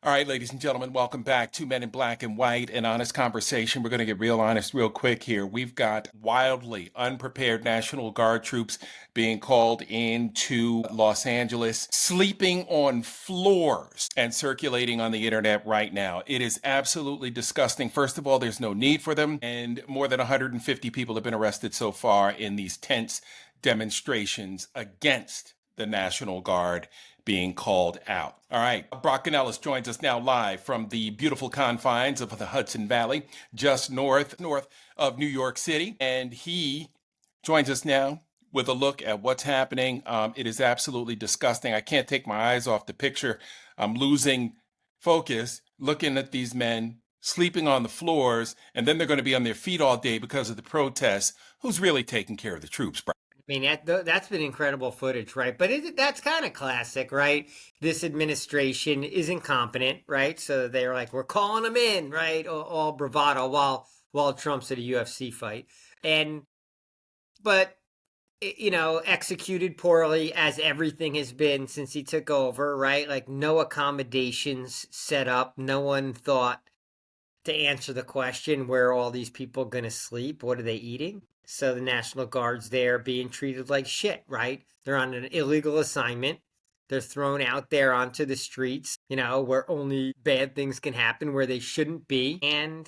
All right, ladies and gentlemen, welcome back to Men in Black and White, an honest conversation. We're going to get real honest real quick here. We've got wildly unprepared National Guard troops being called into Los Angeles, sleeping on floors and circulating on the internet right now. It is absolutely disgusting. First of all, there's no need for them, and more than 150 people have been arrested so far in these tense demonstrations against the National Guard being called out. All right, Brock Ganeles joins us now live from the beautiful confines of the Hudson Valley, just north of New York City, and he joins us now with a look at what's happening. It is absolutely disgusting. I can't take my eyes off the picture. I'm losing focus looking at these men sleeping on the floors, and then they're going to be on their feet all day because of the protests. Who's really taking care of the troops, Brock? I mean, that's been incredible footage, right? But that's kind of classic, right? This administration is incompetent, right? So they're like, we're calling them in, right? All bravado while Trump's at a UFC fight. But executed poorly as everything has been since he took over, right? Like no accommodations set up. No one thought to answer the question, where are all these people going to sleep? What are they eating? So the National Guard's there being treated like shit, right? They're on an illegal assignment. They're thrown out there onto the streets, where only bad things can happen, where they shouldn't be. And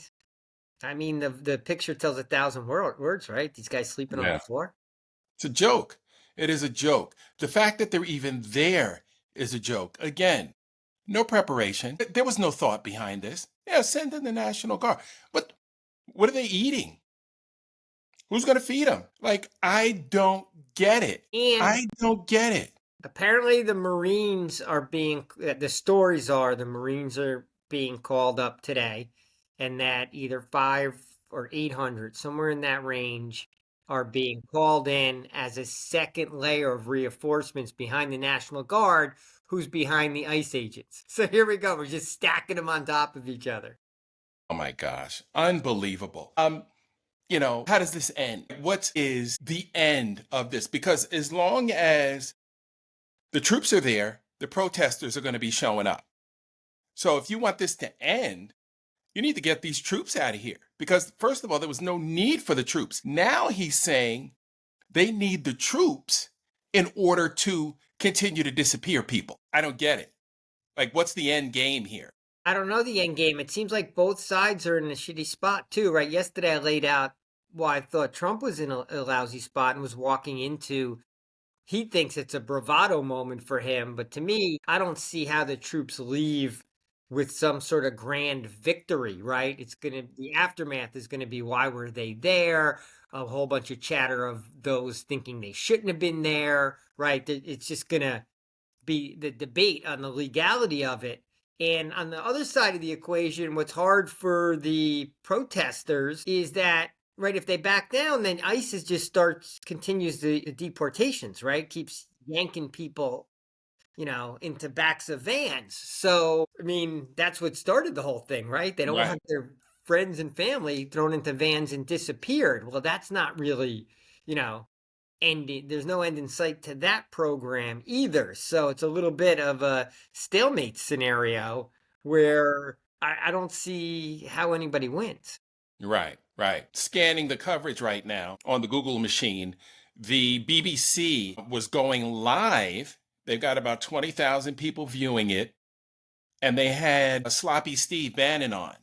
I mean, the picture tells 1,000 words, right? These guys sleeping on the Yeah. floor. It's a joke. It is a joke. The fact that they're even there is a joke. Again, no preparation. There was no thought behind this. Yeah, send in the National Guard. But what are they eating? Who's going to feed them? Like, I don't get it. And I don't get it. apparently the stories are the Marines are being called up today, and that either 500 or 800, somewhere in that range, are being called in as a second layer of reinforcements behind the National Guard, who's behind the ICE agents. So here we go. We're just stacking them on top of each other. Oh my gosh. Unbelievable. How does this end? What is the end of this? Because as long as the troops are there, the protesters are going to be showing up. So if you want this to end, you need to get these troops out of here. Because, first of all, there was no need for the troops. Now he's saying they need the troops in order to continue to disappear people. I don't get it. Like, what's the end game here? I don't know the end game. It seems like both sides are in a shitty spot too, right? Yesterday I laid out why I thought Trump was in a lousy spot and was walking into. He thinks it's a bravado moment for him, but to me, I don't see how the troops leave with some sort of grand victory, right? The aftermath is gonna be, why were they there? A whole bunch of chatter of those thinking they shouldn't have been there, right? It's just gonna be the debate on the legality of it. And on the other side of the equation, what's hard for the protesters is that, right, if they back down, then ISIS just continues the deportations, right? Keeps yanking people, into backs of vans. So, I mean, that's what started the whole thing, right? They don't Right. want their friends and family thrown into vans and disappeared. Well, that's not really, you know, ending. There's no end in sight to that program either. So it's a little bit of a stalemate scenario where I don't see how anybody wins. Right, right. Scanning the coverage right now on the Google machine. The BBC was going live. They've got about 20,000 people viewing it, and they had a sloppy Steve Bannon on.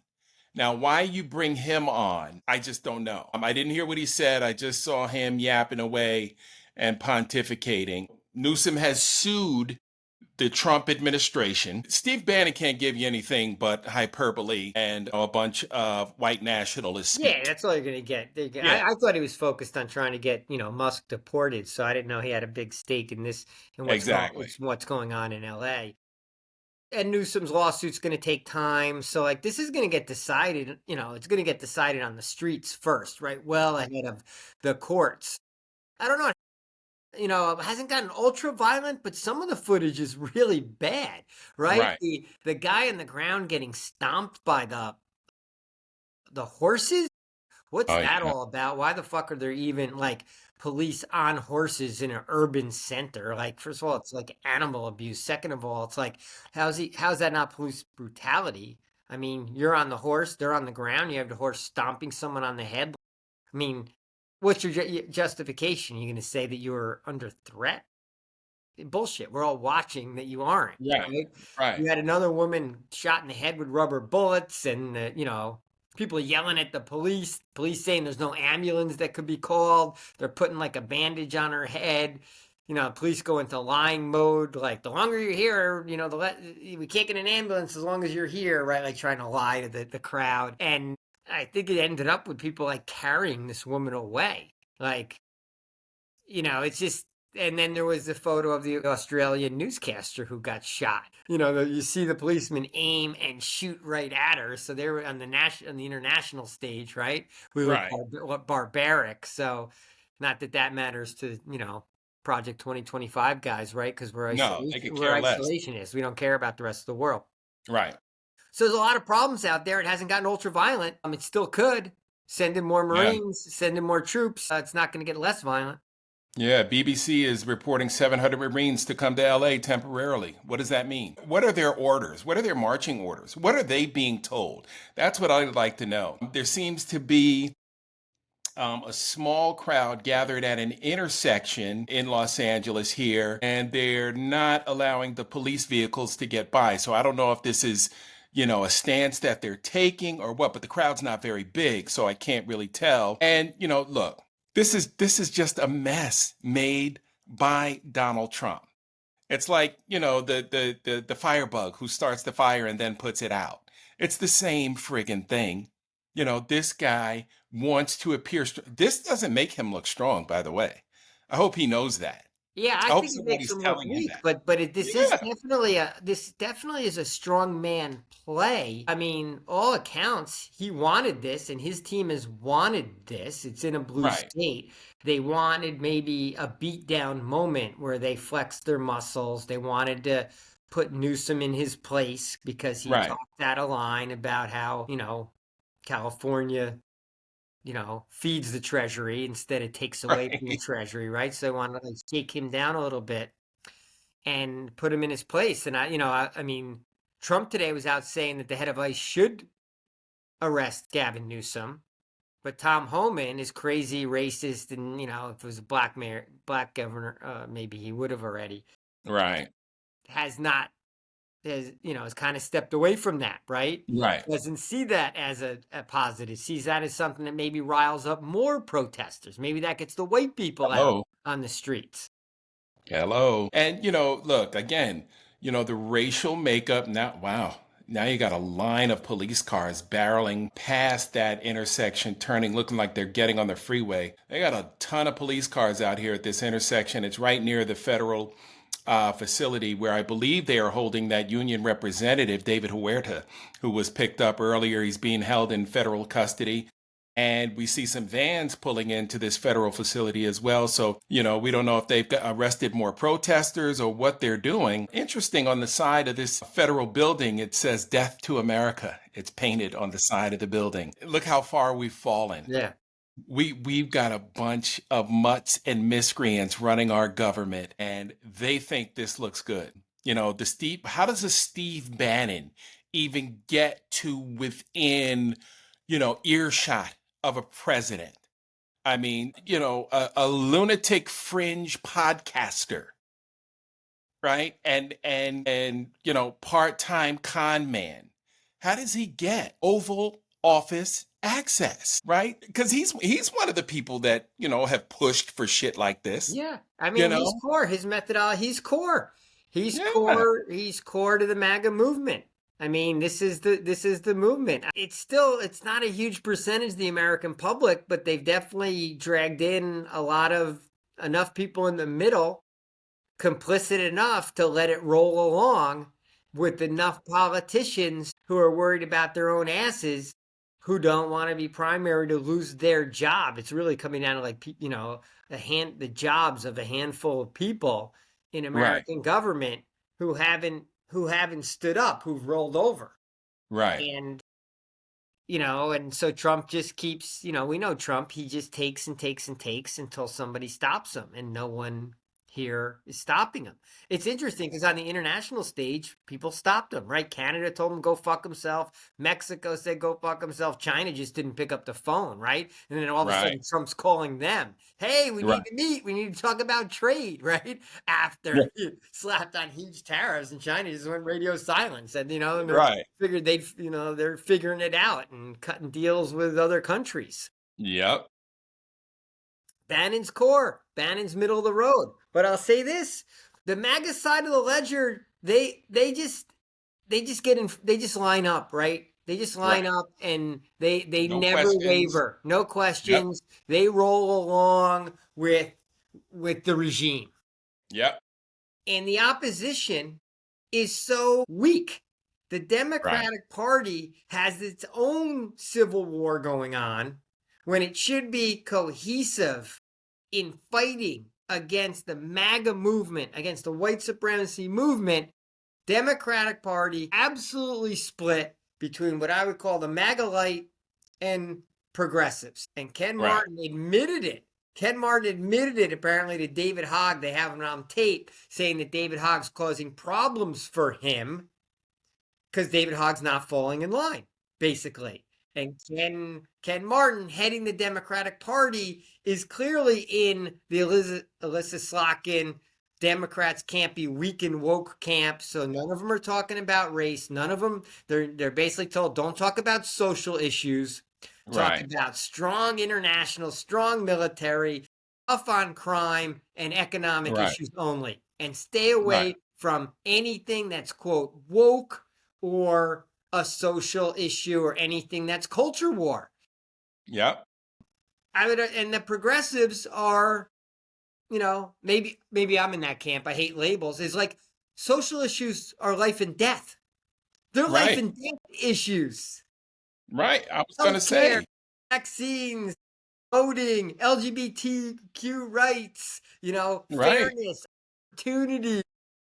Now, why you bring him on, I just don't know. I didn't hear what he said. I just saw him yapping away and pontificating. Newsom has sued the Trump administration. Steve Bannon can't give you anything but hyperbole and a bunch of white nationalist Yeah, speak. that's all you're going to get. Yeah, I thought he was focused on trying to get, Musk deported. So I didn't know he had a big stake in this, in exactly. what's going on in LA. And Newsom's lawsuit's going to take time. So, like, this is going to get decided, it's going to get decided on the streets first, right? Well ahead of the courts. I don't know. It hasn't gotten ultra violent, but some of the footage is really bad, right? Right. The guy on the ground getting stomped by the horses What's Oh that yeah. all about? Why the fuck are there even like police on horses in an urban center? Like, first of all, it's like animal abuse. Second of all, it's like, how's that not police brutality? I mean, you're on the horse, they're on the ground, you have the horse stomping someone on the head. I mean, what's your justification? You're going to say that you were under threat? Bullshit. We're all watching that you aren't, Right. right? Right. You had another woman shot in the head with rubber bullets, and people yelling at the police. Police saying there's no ambulance that could be called. They're putting like a bandage on her head. Police go into lying mode. Like, the longer you're here, we can't get an ambulance as long as you're here, right? Like, trying to lie to the crowd. And I think it ended up with people like carrying this woman away. Like, it's just, and then there was the photo of the Australian newscaster who got shot. You see the policeman aim and shoot right at her. So they were on the international stage, right? We look Right. barbaric. So, not that that matters to Project 2025 guys, right? Because No, they could we're care less. isolationists. We don't care about the rest of the world. Right. So there's a lot of problems out there. It hasn't gotten ultra violent. It still could. Send in more Yeah. Marines, send in more troops. It's not going to get less violent. Yeah, BBC is reporting 700 Marines to come to LA temporarily. What does that mean? What are their orders? What are their marching orders? What are they being told? That's what I'd like to know. There seems to be a small crowd gathered at an intersection in Los Angeles here, and they're not allowing the police vehicles to get by. So I don't know if this is, a stance that they're taking or what, but the crowd's not very big, so I can't really tell. And, look, this is just a mess made by Donald Trump. It's like, the firebug who starts the fire and then puts it out. It's the same friggin' thing. This guy wants to appear this doesn't make him look strong, by the way. I hope he knows that. Yeah, I I hope think it makes somebody's him look telling him weak, that. but Yeah, this definitely is a strong man play. I mean, all accounts, he wanted this, and his team has wanted this. It's in a blue right, state. They wanted maybe a beatdown moment where they flexed their muscles. They wanted to put Newsom in his place because he right, talked out a line about how California feeds the treasury instead it takes away from the right, treasury, right? So they want to like shake him down a little bit and put him in his place. And I mean, Trump today was out saying that the head of ICE should arrest Gavin Newsom, but Tom Homan is crazy, racist, and if it was a black governor, maybe he would have already. right, Has not has kind of stepped away from that, right? right. Doesn't see that as a positive, sees that as something that maybe riles up more protesters. Maybe that gets the white people out Hello. on the streets. Hello. And, look, again, the racial makeup now, wow. Now you got a line of police cars barreling past that intersection, turning, looking like they're getting on the freeway. They got a ton of police cars out here at this intersection. It's right near the federal facility where I believe they are holding that union representative, David Huerta, who was picked up earlier. He's being held in federal custody. And we see some vans pulling into this federal facility as well. So, we don't know if they've arrested more protesters or what they're doing. Interesting, on the side of this federal building, it says "Death to America." It's painted on the side of the building. Look how far we've fallen. Yeah. We've got a bunch of mutts and miscreants running our government, and they think this looks good. How does a Steve Bannon even get to within, earshot of a president? I mean, a lunatic fringe podcaster, right? And part-time con man. How does he get Oval Office access, right? Because he's one of the people that, have pushed for shit like this, Yeah. I you mean, he's know? core. His methodology, he's core. He's Yeah, core. He's core to the MAGA movement. I mean, this is the movement. It's not a huge percentage of the American public, but they've definitely dragged in enough people in the middle, complicit enough to let it roll along with enough politicians who are worried about their own asses, who don't want to be primary to lose their job. It's really coming down to like the jobs of a handful of people in right, American government who haven't stood up, who've rolled over. right. And And so Trump just keeps, we know Trump, he just takes and takes and takes until somebody stops him, and no one here is stopping him. It's interesting because on the international stage, people stopped him, right? Canada told him go fuck himself. Mexico said go fuck himself. China just didn't pick up the phone, right? And then all of a Right. sudden Trump's calling them. Hey, we Right. need to meet. We need to talk about trade, right? Yeah. After he slapped on huge tariffs and China just went radio silent. Said, and they Right. figured they're figuring it out and cutting deals with other countries. Yep. Bannon's core. Bannon's middle of the road. But I'll say this: the MAGA side of the ledger, they just line up, right? They just line Right. up and they No never questions. waver. No Yep. questions. They roll along with the regime. Yep. And the opposition is so weak. The Right. Democratic Party has its own civil war going on when it should be cohesive in fighting against the MAGA movement, against the white supremacy movement. Democratic Party absolutely split between what I would call the MAGA light and progressives. And Ken Right. Martin admitted it. Ken Martin admitted it apparently to David Hogg. They have him on tape saying that David Hogg's causing problems for him because David Hogg's not falling in line, basically. And Ken Martin, heading the Democratic Party, is clearly in the Alyssa Slotkin Democrats can't be weak and woke camp. So none of them are talking about race. None of them, they're basically told, don't talk about social issues. Talk Right. about strong international, strong military, tough on crime and economic Right. issues only. And stay Right. away from anything that's, quote, woke or a social issue or anything that's culture war. Yep. And the progressives are, maybe I'm in that camp. I hate labels. It's like social issues are life and death. They're life Right. and death issues. Right. I was going to Healthcare, say. vaccines, voting, LGBTQ rights, Right. fairness, opportunity.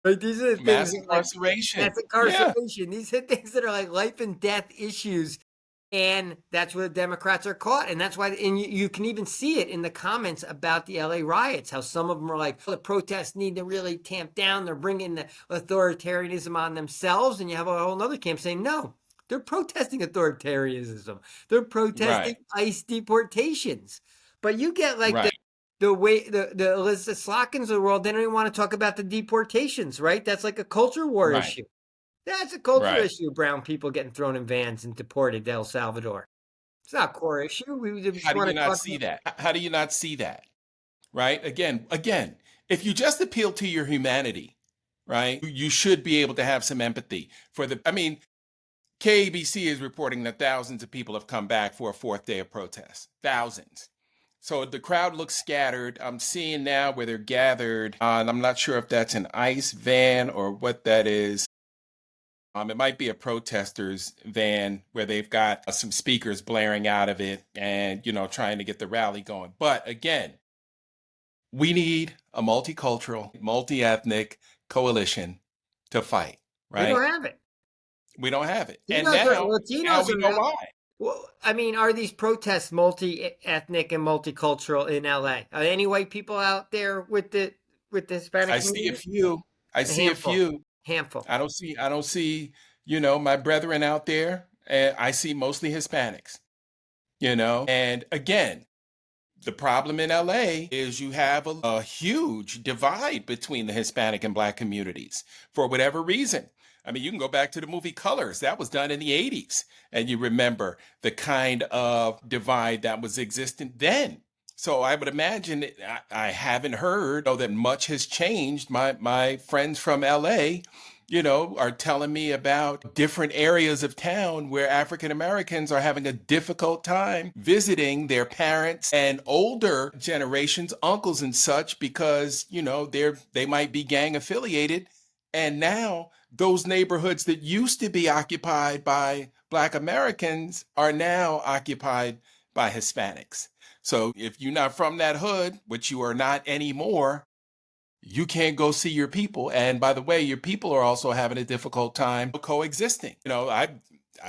Like these are the things Mass that, like, incarceration. that's Yeah. incarceration. These are things that are like life and death issues. And that's where the Democrats are caught. And that's why, and you can even see it in the comments about the LA riots, how some of them are like, the protests need to really tamp down. They're bringing the authoritarianism on themselves. And you have a whole other camp saying, no, they're protesting authoritarianism. They're protesting Right. ICE deportations. But you get like Right. the way the Alyssa Slotkins of the world, they don't even want to talk about the deportations, right? That's like a culture war Right. issue. That's a culture Right. issue. Brown people getting thrown in vans and deported to El Salvador. It's not a core issue. We just How do want you to not talk see about. that? How do you not see that? Right? Again, if you just appeal to your humanity, right, you should be able to have some empathy for I mean, KABC is reporting that thousands of people have come back for a fourth day of protests. Thousands. So the crowd looks scattered. I'm seeing now where they're gathered, and I'm not sure if that's an ICE van or what that is. It might be a protester's van where they've got some speakers blaring out of it and, trying to get the rally going. But again, we need a multicultural, multi-ethnic coalition to fight, We don't right? have it. We don't have it. And now Latinos we know are. why. Well, I mean, are these protests multi-ethnic and multicultural in LA? Are any white people out there with the Hispanic I see a community? few. I A see a handful. few. Handful. I don't see, my brethren out there. I see mostly Hispanics, and again, the problem in LA is you have a huge divide between the Hispanic and Black communities for whatever reason. I mean, you can go back to the movie Colors. That was done in the 80s. And you remember the kind of divide that was existent then. So I would imagine I haven't heard that much has changed. My friends from LA, are telling me about different areas of town where African Americans are having a difficult time visiting their parents and older generations, uncles and such, because, they might be gang affiliated. And now those neighborhoods that used to be occupied by Black Americans are now occupied by Hispanics. So if you're not from that hood, which you are not anymore, you can't go see your people. And by the way, your people are also having a difficult time coexisting.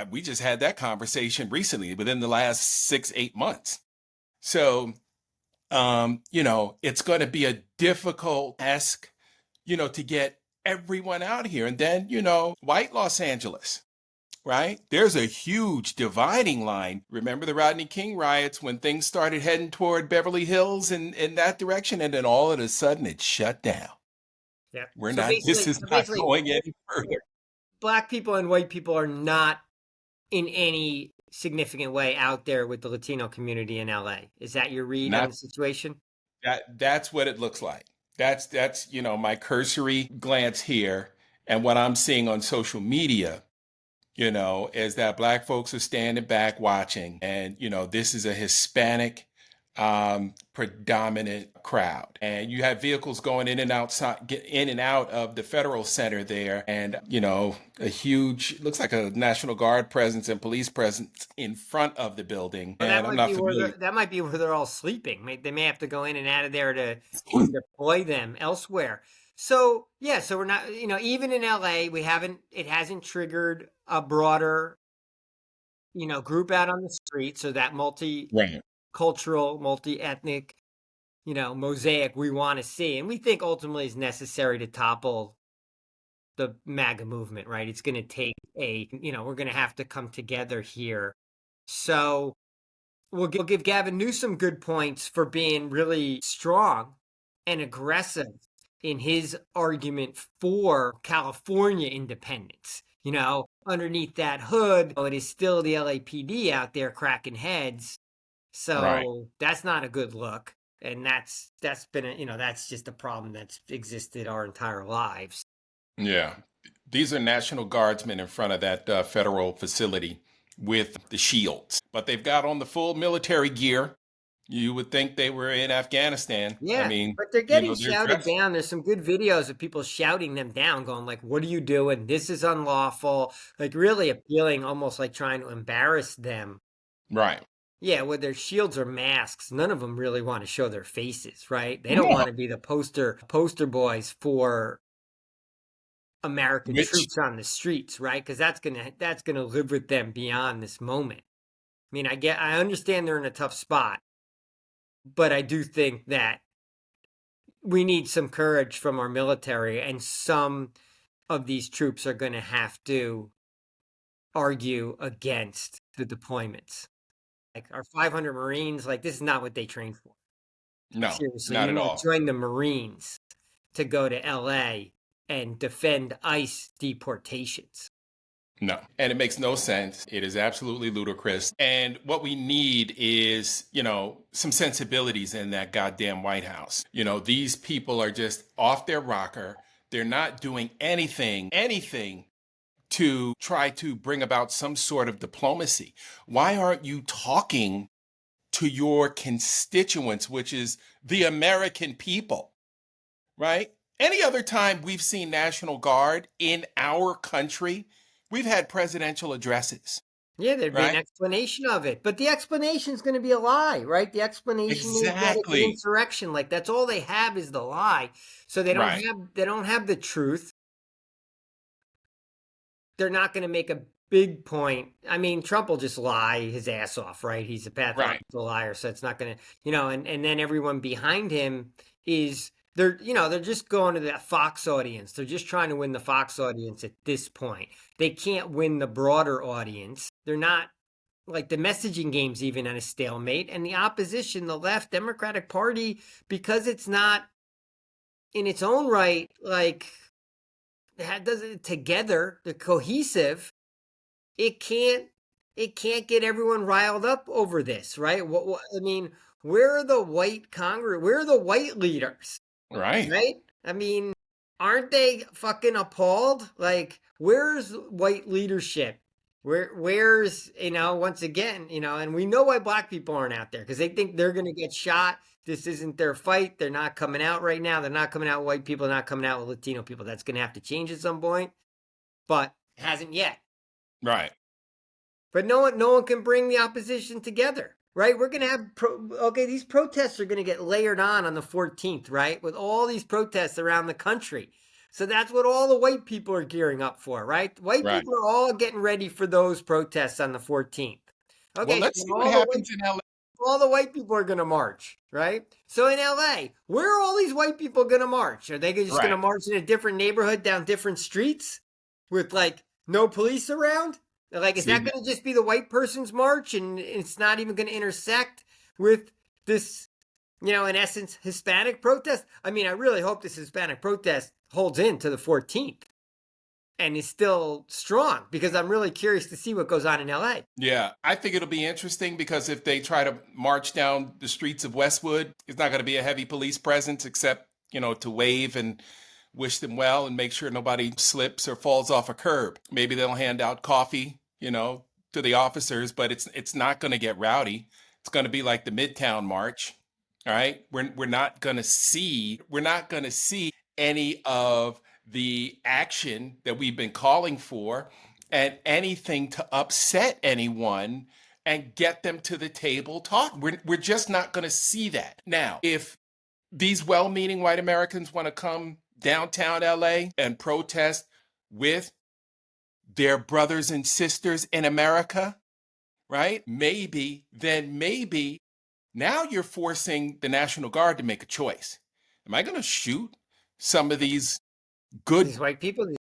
we just had that conversation recently within the last 6, 8 months. So, it's going to be a difficult task, to get everyone out here. And then, white Los Angeles, right? There's a huge dividing line. Remember the Rodney King riots when things started heading toward Beverly Hills and in that direction, and then all of a sudden it shut down. Yeah. We're So not, this basically, is not going any yeah, further. black people and white people are not in any significant way out there with the Latino community in LA. Is that your read on Not the situation? that's what it looks like. That's my cursory glance here and what I'm seeing on social media, is that black folks are standing back watching. And, this is a Hispanic predominant crowd. And you have vehicles going in and outside, get in and out of the federal center there. And, a huge, looks like a National Guard presence and police presence in front of the building. Well, that And I'm might not be where familiar. that might be where they're all sleeping. They may have to go in and out of there to deploy them elsewhere. So yeah, so we're not, even in LA, it hasn't triggered a broader, group out on the street. So that Right. multicultural, multi-ethnic, mosaic we want to see, and we think ultimately is necessary to topple the MAGA movement, right? It's going to take we're going to have to come together here. So we'll give Gavin Newsom good points for being really strong and aggressive in his argument for California independence. Underneath that hood, it is still the LAPD out there cracking heads. Right. So that's not a good look. And that's been that's just a problem that's existed our entire lives. Yeah. These are National Guardsmen in front of that federal facility with the shields, but they've got on the full military gear. You would think they were in Afghanistan. I Yeah, mean, but they're getting they're shouted dressed. down. There's some good videos of people shouting them down, going like, "What are you doing? This is unlawful." Like really appealing, almost like trying to embarrass them. Right. Yeah, with their shields or masks, none of them really want to show their faces, right? They don't No. want to be the poster boys for American Which, troops on the streets, right? Because that's gonna live with them beyond this moment. I mean, I understand they're in a tough spot, but I do think that we need some courage from our military, and some of these troops are going to have to argue against the deployments. Like our 500 Marines, like this is not what they trained for. no, Seriously, not you at want all. to join the Marines to go to LA and defend ICE deportations. No. And it makes no sense. It is absolutely ludicrous. And what we need is, some sensibilities in that goddamn White House. These people are just off their rocker. They're not doing anything to try to bring about some sort of diplomacy. Why aren't you talking to your constituents, which is the American people, right? Any other time we've seen National Guard in our country, we've had presidential addresses, Yeah, there'd be an right? explanation of it, but the explanation is going to be a lie, right? The explanation is that it's an Exactly. insurrection. Like that's all they have is the lie. So Right. they don't have the truth. They're not going to make a big point. I mean, Trump will just lie his ass off, right? He's a Right. pathological liar, so it's not going to, and then everyone behind him is they're just going to that Fox audience. They're just trying to win the Fox audience at this point. They can't win the broader audience. They're not like the messaging game's even at a stalemate, and the opposition, the left Democratic Party, because it's not in its own right, like does it together, the cohesive, it can't get everyone riled up over this, right? I mean, where are the white Congress? Where are the white leaders, Right. right? I mean, aren't they fucking appalled? Like, where's white leadership? Where's once again, and we know why black people aren't out there because they think they're gonna get shot. This isn't their fight. They're not coming out right now. They're not coming out with white people. They're not coming out with Latino people. That's gonna have to change at some point, but it hasn't yet. Right. But no one can bring the opposition together, right? We're going to have these protests are going to get layered on the 14th, right? With all these protests around the country. So that's what all the white people are gearing up for, right? White Right. people are all getting ready for those protests on the 14th. Well, Okay, so let's see what happens in LA. all the white people are going to march, right? So in LA, where are all these white people going to march? Are they just going Right. to march in a different neighborhood down different streets with like no police around? Like, is See, that going to just be the white person's march and it's not even going to intersect with this, in essence, Hispanic protest? I mean, I really hope this Hispanic protest holds in to the 14th and is still strong because I'm really curious to see what goes on in LA. yeah, I think it'll be interesting because if they try to march down the streets of Westwood, it's not going to be a heavy police presence except, to wave and wish them well and make sure nobody slips or falls off a curb. Maybe they'll hand out coffee, to the officers, but it's not going to get rowdy. It's going to be like the Midtown March. All right? We're not going to see any of the action that we've been calling for and anything to upset anyone and get them to the table talk. We're just not going to see that. Now, if these well-meaning white Americans want to come downtown LA and protest with their brothers and sisters in America, right? Maybe now you're forcing the National Guard to make a choice. Am I going to shoot some of these good These white people, and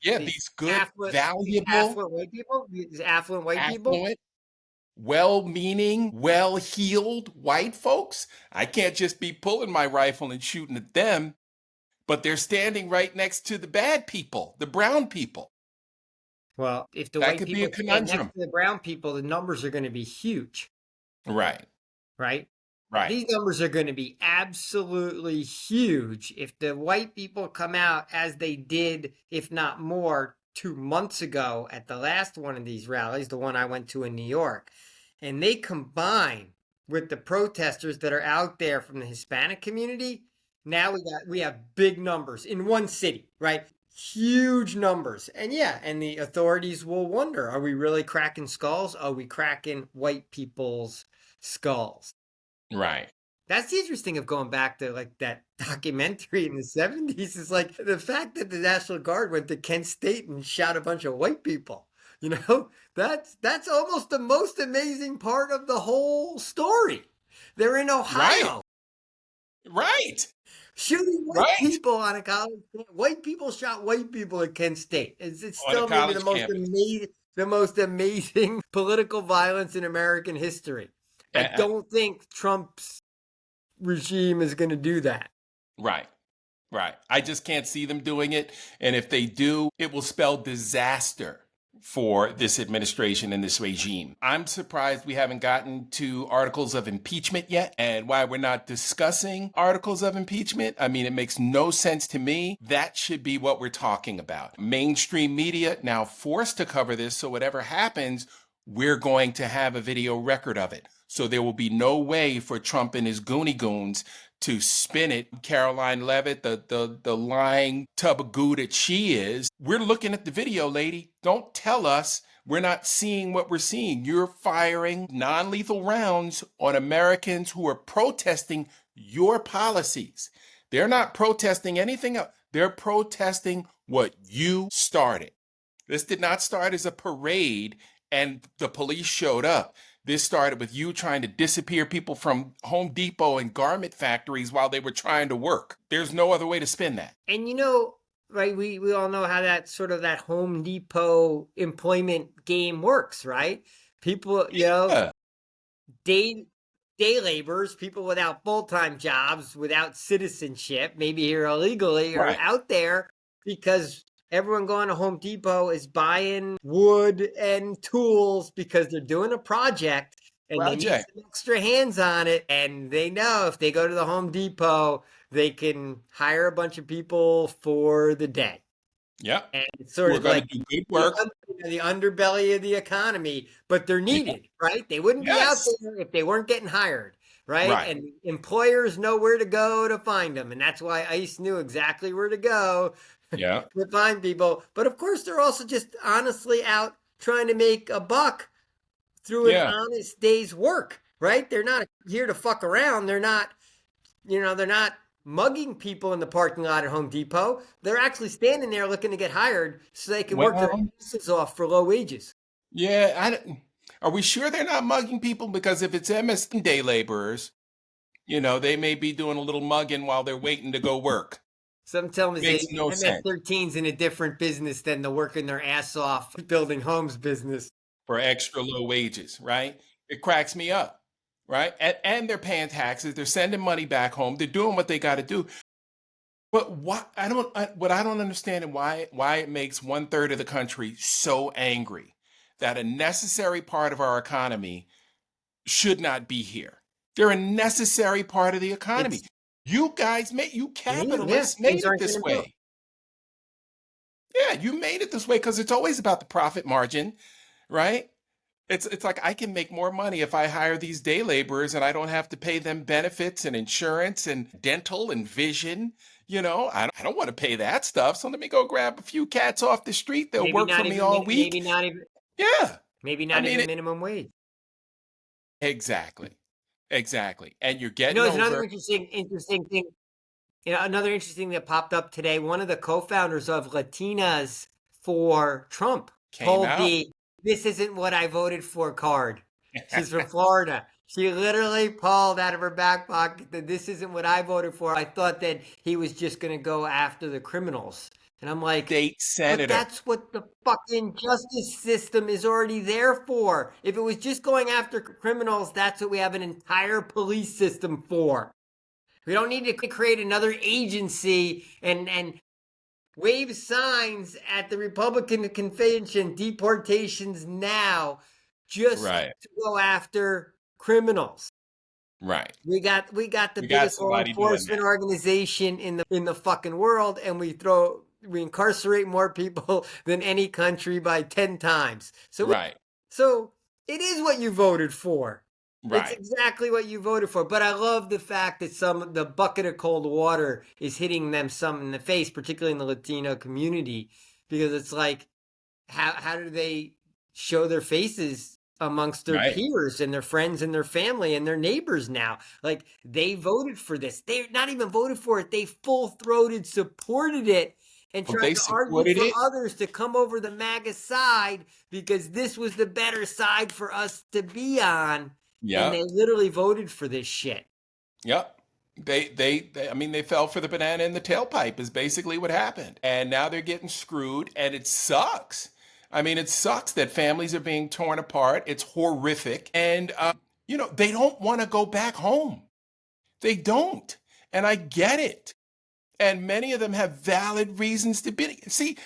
yeah, these these good, valuable, affluent white people, these affluent white people. affluent, well-meaning, well-heeled white folks? I can't just be pulling my rifle and shooting at them, but they're standing right next to the bad people, the brown people. Well, if the That white could be a people stand next conundrum. to the brown people, the numbers are going to be huge, Right, right? right, These numbers are going to be absolutely huge if the white people come out as they did, if not more, 2 months ago at the last one of these rallies, the one I went to in New York, and they combine with the protesters that are out there from the Hispanic community. Now we have big numbers in one city, right? Huge numbers. And yeah, and the authorities will wonder, are we really cracking skulls? Are we cracking white people's skulls? right. That's the interesting of going back to like that documentary in the 70s is like the fact that the National Guard went to Kent State and shot a bunch of white people. That's almost the most amazing part of the whole story. They're in Right, Ohio right, shooting white right. people on a college. White people shot white people at Kent State. It's On a still maybe college campus. the most amazing political violence in American history. I Uh, don't think Trump's regime is going to do that. right, right. I just can't see them doing it. And if they do, it will spell disaster for this administration and this regime. I'm surprised we haven't gotten to articles of impeachment yet. And why we're not discussing articles of impeachment, I mean, it makes no sense to me. That should be what we're talking about. Mainstream media now forced to cover this. So whatever happens, we're going to have a video record of it. So there will be no way for Trump and his Goonie Goons to spin it. Caroline Levitt, the lying tub of goo that she is. We're looking at the video, lady. Don't tell us we're not seeing what we're seeing. You're firing non-lethal rounds on Americans who are protesting your policies. They're not protesting anything else. They're protesting what you started. This did not start as a parade and the police showed up. This started with you trying to disappear people from Home Depot and garment factories while they were trying to work. There's no other way to spin that. And right, we all know how that sort of that Home Depot employment game works, right? People, Yeah, day day laborers, people without full-time jobs, without citizenship, maybe here illegally, are right. out there because everyone going to Home Depot is buying wood and tools because they're doing a project and they need Project. some extra hands on it. And they know if they go to the Home Depot, they can hire a bunch of people for the day. Yep. And it's sort We're of going to like do good work. the underbelly of the economy, but they're Yeah. needed, right? They wouldn't be out Yes. there if they weren't getting hired, right? Right. And employers know where to go to find them. And that's why ICE knew exactly where to go Yeah. to find people. But of course, they're also just honestly out trying to make a buck through an Yeah. honest day's work, right? They're not here to fuck around. They're not mugging people in the parking lot at Home Depot. They're actually standing there looking to get hired so they can work their Well, asses off for low wages. yeah, are we sure they're not mugging people? Because if it's MS day laborers, they may be doing a little mugging while they're waiting to go work. Some tell me Makes no sense MS-13's in a different business than the working their ass off building homes business. for extra low wages, right? It cracks me up, right? And they're paying taxes, they're sending money back home, they're doing what they got to do. But what I don't understand and why it makes 1/3 of the country so angry that a necessary part of our economy should not be here. They're a necessary part of the economy. It's You guys you yeah, capitalists things made it aren't this going to build. way. Yeah, you made it this way because it's always about the profit margin, right? It's like I can make more money if I hire these day laborers and I don't have to pay them benefits and insurance and dental and vision. I don't want to pay that stuff. So let me go grab a few cats off the street. They'll Maybe work for not me even all week. Yeah. maybe I not mean, even minimum wage. exactly. Exactly. And you're You getting know, there's another over, interesting thing. Another interesting thing that popped up today. One of the co-founders of Latinas for Trump came pulled out. the "This isn't what I voted for" card. She's from Florida. She literally pulled out of her back pocket that "This isn't what I voted for." I thought that he was just going to go after the criminals, and I'm like, State but senator. that's what the fucking justice system is already there for. If it was just going after criminals, that's what we have an entire police system for. We don't need to create another agency and wave signs at the Republican convention, deportations now, just Right. to go after criminals. Right. We got the We got biggest law somebody doing enforcement that. organization in the fucking world, and we incarcerate more people than any country by 10 times. Right. So it is what you voted for. It's Right. exactly what you voted for. But I love the fact that the bucket of cold water is hitting them some in the face, particularly in the Latino community, because it's like, how do they show their faces amongst their Right. peers and their friends and their family and their neighbors now? Like, they voted for this. They not even voted for it. They full-throated supported it and Oh, tried they to argue supported for it. others to come over the MAGA side because this was the better side for us to be on. And they Yep. literally voted for this shit. Yep. I mean, they fell for the banana in the tailpipe is basically what happened. And now they're getting screwed and it sucks. I mean, it sucks that families are being torn apart. It's horrific. And, they don't want to go back home. They don't. And I get it. And many of them have valid reasons to be. See,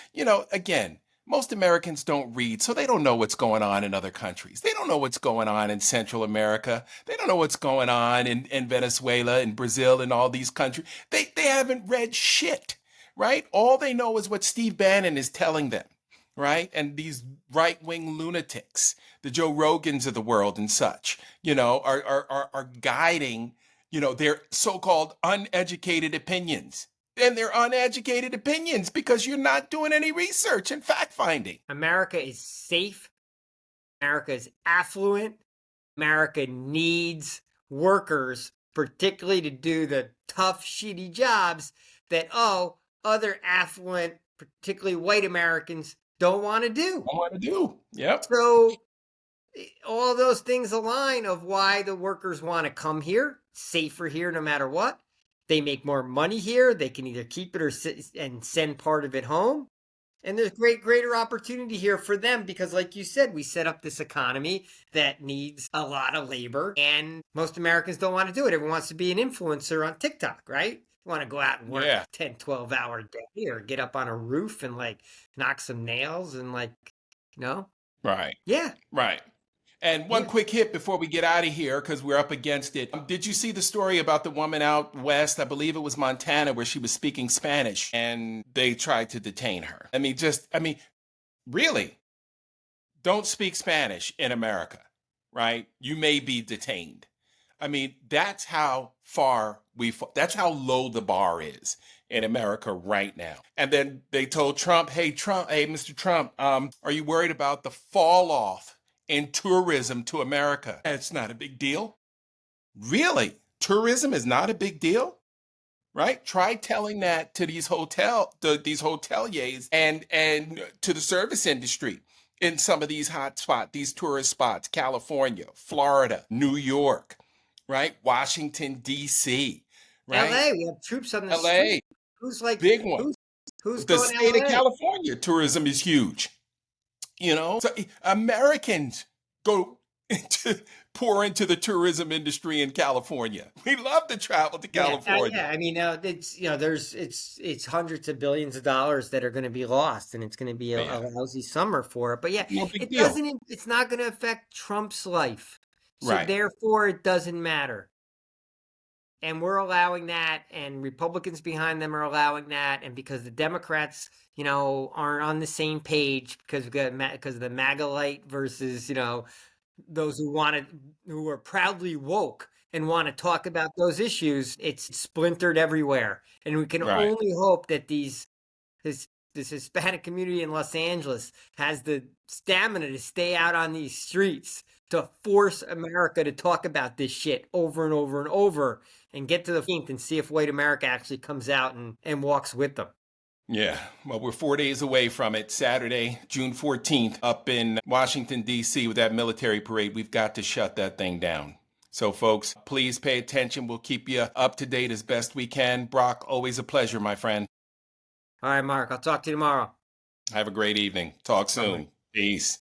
again, most Americans don't read, so they don't know what's going on in other countries. They don't know what's going on in Central America. They don't know what's going on in Venezuela and Brazil and all these countries. They haven't read shit, right? All they know is what Steve Bannon is telling them, right? And these right-wing lunatics, the Joe Rogans of the world and such, are guiding, their so-called uneducated opinions. And they're uneducated opinions because you're not doing any research and fact finding. America is safe. America is affluent. America needs workers, particularly to do the tough, shitty jobs that, other affluent, particularly white Americans, don't want to do. I want to do. Yep. So all those things align of why the workers want to come here, safer here no matter what. They make more money here. They can either keep it or and send part of it home. And there's greater opportunity here for them because, like you said, we set up this economy that needs a lot of labor, and most Americans don't want to do it. Everyone wants to be an influencer on TikTok, right? You want to go out and work Yeah. 10, 12-hour day or get up on a roof and knock some nails and Right. yeah. Right. And one quick hit before we get out of here because we're up against it. Did you see the story about the woman out west? I believe it was Montana where she was speaking Spanish and they tried to detain her. I mean, really, don't speak Spanish in America, right? You may be detained. I mean, that's how that's how low the bar is in America right now. And then they told Trump, hey, Mr. Trump, are you worried about the fall off in tourism to America? It's not a big deal. Really? Tourism is not a big deal? right? Try telling that to these these hoteliers and to the service industry in some of these hot spots, these tourist spots, California, Florida, New York, right? Washington D.C., right? LA, we have troops on the street. L.A., Who's like big one. who's The going to state of LA? California tourism is huge. So Americans go into pour into the tourism industry in California. We love to travel to Yeah, California. yeah. I mean, it's there's it's hundreds of billions of dollars that are going to be lost, and it's going to be a Yeah, lousy summer for it. But yeah, no big it deal. doesn't. It's not going to affect Trump's life, so Right. therefore it doesn't matter. And we're allowing that, and Republicans behind them are allowing that, and because the Democrats, aren't on the same page because because of the MAGA light versus those who are proudly woke and want to talk about those issues, it's splintered everywhere. And we can Right. only hope that this this Hispanic community in Los Angeles has the stamina to stay out on these streets to force America to talk about this shit over and over and over and get to the 15th and see if White America actually comes out and walks with them. Yeah. Well, we're 4 days away from it. Saturday, June 14th, up in Washington, D.C., with that military parade. We've got to shut that thing down. So, folks, please pay attention. We'll keep you up to date as best we can. Brock, always a pleasure, my friend. All right, Mark, I'll talk to you tomorrow. Have a great evening. Talk Bye-bye. soon. Peace.